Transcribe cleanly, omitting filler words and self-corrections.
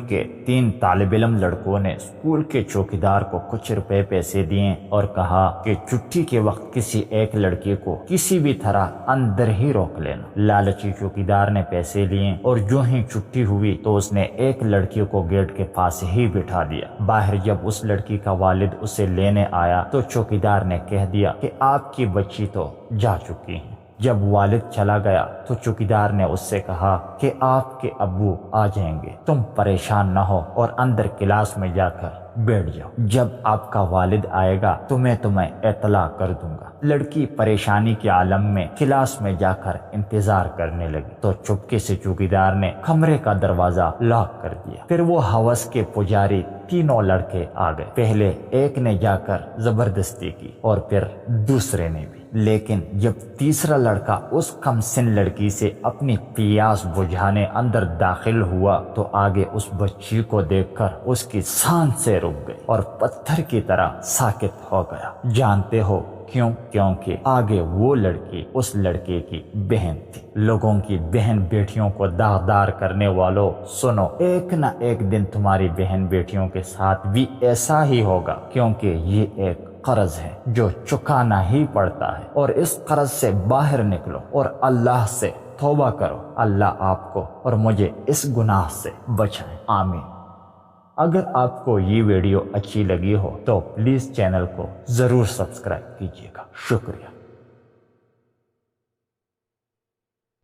کے 3 طالب علم لڑکوں نے اسکول کے چوکیدار کو کچھ روپے پیسے دیے اور کہا کہ چھٹی کے وقت کسی ایک لڑکی کو کسی بھی طرح اندر ہی روک لینا۔ لالچی چوکیدار نے پیسے لیے اور جو ہی چھٹی ہوئی تو اس نے ایک لڑکی کو گیٹ کے پاس ہی بٹھا دیا۔ باہر جب اس لڑکی کا والد اسے لینے آیا تو چوکیدار نے کہہ دیا کہ آپ کی بچی تو جا چکی ہے۔ جب والد چلا گیا تو چوکیدار نے اس سے کہا کہ آپ کے ابو آ جائیں گے، تم پریشان نہ ہو اور اندر کلاس میں جا کر بیٹھ جاؤ، جب آپ کا والد آئے گا تو میں تمہیں اطلاع کر دوں گا۔ لڑکی پریشانی کے عالم میں کلاس میں جا کر انتظار کرنے لگی تو چپکے سے چوکیدار نے کمرے کا دروازہ لاک کر دیا۔ پھر وہ ہوس کے پجاری تینوں لڑکے آ گئے۔ پہلے ایک نے جا کر زبردستی کی اور پھر دوسرے نے بھی، لیکن جب تیسرا لڑکا اس کم سن لڑکی سے اپنی پیاس بجھانے اندر داخل ہوا تو آگے اس بچی کو دیکھ کر اس کی سانس سے رک گئی اور پتھر کی طرح ساکت ہو گیا۔ جانتے ہو کیوں؟ کیونکہ آگے وہ لڑکی اس لڑکے کی بہن تھی۔ لوگوں کی بہن بیٹیوں کو داغدار کرنے والوں، سنو، ایک نہ ایک دن تمہاری بہن بیٹیوں کے ساتھ بھی ایسا ہی ہوگا، کیونکہ یہ ایک قرض ہے جو چکانا ہی پڑتا ہے، اور اس قرض سے باہر نکلو اور اللہ سے توبہ کرو۔ اللہ آپ کو اور مجھے اس گناہ سے بچائے، آمین۔ اگر آپ کو یہ ویڈیو اچھی لگی ہو تو پلیز چینل کو ضرور سبسکرائب کیجیے گا۔ شکریہ۔